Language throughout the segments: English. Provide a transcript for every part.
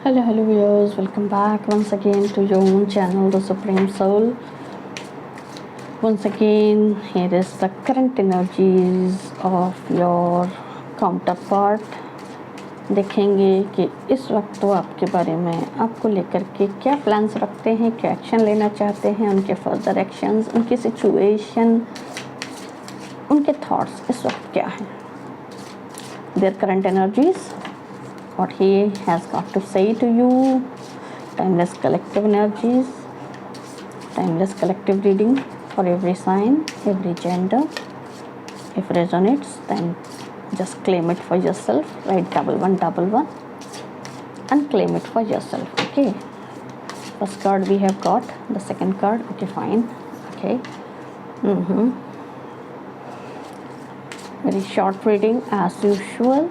Hello viewers, welcome back once again to your own channel, The Supreme Soul. Once again, here is the current energies of your counterpart. देखेंगे कि इस वक्त वो आपके बारे में आपको लेकर के क्या प्लान्स रखते हैं, क्या एक्शन लेना चाहते हैं, उनके फर्दर एक्शंस, उनकी सिचुएशन, उनके थॉट्स इस वक्त क्या हैं. Their current energies, what he has got to say to you. Timeless collective energies, timeless collective reading for every sign, every gender. If resonates, then just claim it for yourself. Write 1111 and claim it for yourself. Okay, first card we have got, the second card. Okay, fine. Okay. Very short reading as usual.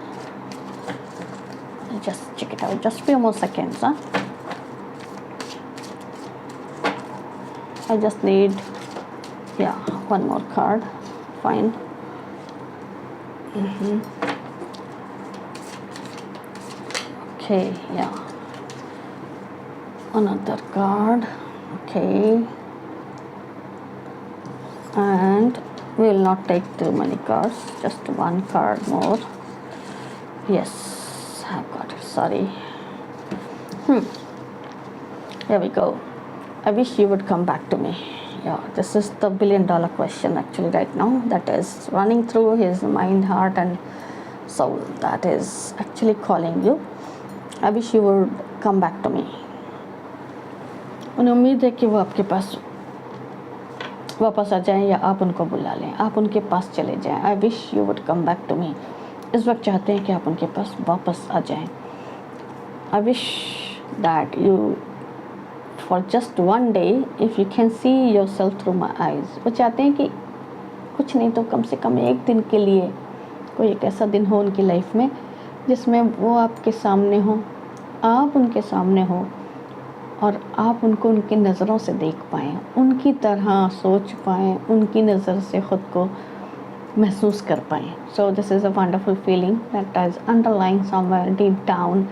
Just check it out, just few more seconds. I just need one more card. Fine. Okay, another card. Okay, and we will not take too many cards, just one card more. Yes, I've got it, sorry. Here we go. I wish you would come back to me. This is the $1 billion question actually right now, that is running through his mind, heart and soul, that is actually calling you. I wish you would come back to me. उन्हें उम्मीद है कि वो आपके पास वापस आ जाएं या आप उनको बुला लें, आप उनके पास चले जाएं. I wish you would come back to me. इस वक्त चाहते हैं कि आप उनके पास वापस आ जाएं. I wish that you, for just one day, if you can see yourself through my eyes. वो चाहते हैं कि कुछ नहीं तो कम से कम एक दिन के लिए कोई एक ऐसा दिन हो उनकी लाइफ में जिसमें वो आपके सामने हो, आप उनके सामने हो और आप उनको उनकी नज़रों से देख पाएँ, उनकी तरह सोच पाएँ, उनकी नज़र से ख़ुद को महसूस कर पाएँ. So this is a wonderful feeling that is underlying somewhere deep down.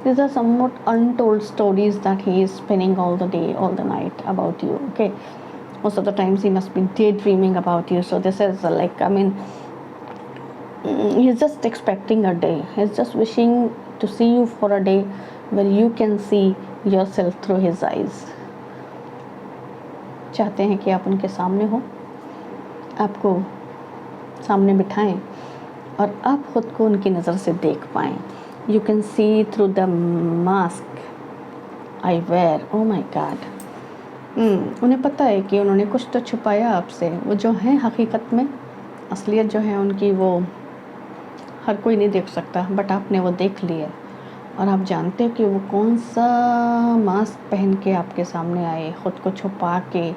These are somewhat untold stories that he is spinning all the day, all the night about you. Okay, most of the times he must be daydreaming about you. So this is he's just expecting a day. He's just wishing to see you for a day where you can see yourself through his eyes. चाहते हैं कि आप उनके सामने हो, आपको सामने बिठाएं और आप खुद को उनकी नज़र से देख पाएं. You can see through the mask I wear. Oh my God. उन्हें पता है कि उन्होंने कुछ तो छुपाया आपसे. वो जो है हकीकत में, असलियत जो है उनकी, वो हर कोई नहीं देख सकता, बट आपने वो देख लिया और आप जानते हो कि वो कौन सा मास्क पहन के आपके सामने आए, ख़ुद को छुपा के,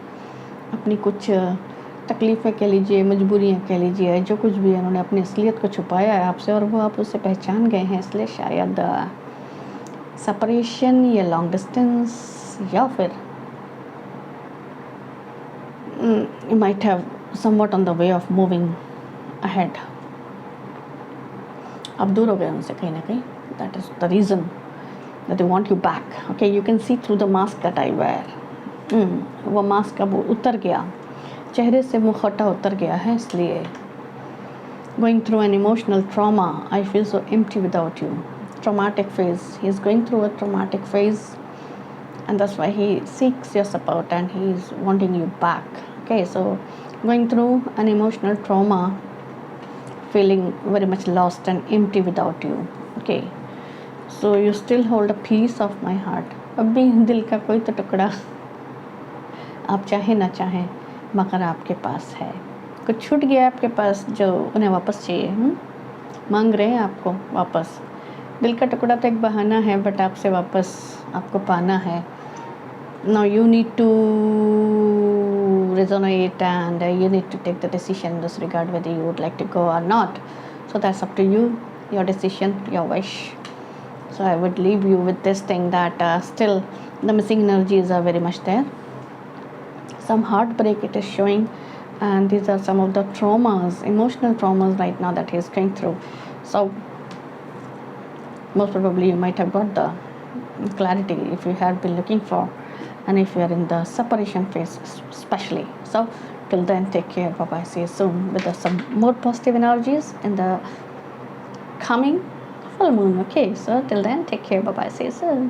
अपनी कुछ तकलीफ़ें कह लीजिए, मजबूरियाँ कह लीजिए, जो कुछ भी है, उन्होंने अपनी असलियत को छुपाया है आपसे और वो आप उसे पहचान गए हैं. इसलिए शायद सेपरेशन या लॉन्ग डिस्टेंस या फिर you might have somewhat on the way of moving ahead. आप दूर हो गए उनसे कहीं ना कहीं. That is the reason that they want you back. Okay, you can see through the mask that I wear. वो मास्क अब उतर गया, चेहरे से मुखौटा उतर गया है. इसलिए going through an emotional trauma, I feel so empty without you. Traumatic phase. He is going through a traumatic phase, and that's why he seeks your support and he is wanting you back. Okay, so going through an emotional trauma, feeling very much lost and empty without you. Okay, so you still hold a piece of my heart. अब भी दिल का कोई तो टुकड़ा आप चाहे ना चाहें मगर आपके पास है. कुछ छूट गया आपके पास जो उन्हें वापस चाहिए. मांग रहे हैं आपको वापस. दिल का टुकड़ा तो एक बहाना है, बट आपसे वापस आपको पाना है. Now you need to resonate and you need to take the decision in this regard whether you would like to go or not. So that's up to you, your decision, your wish. So I would leave you with this thing that still the missing energies are very much there. Some heartbreak it is showing, and these are some of the traumas, emotional traumas right now that he is going through. So most probably you might have got the clarity if you have been looking for, and if you are in the separation phase especially. So till then, take care. Bye bye. See you soon with some more positive energies in the coming full moon. Okay, so till then, take care. Bye bye. See you soon.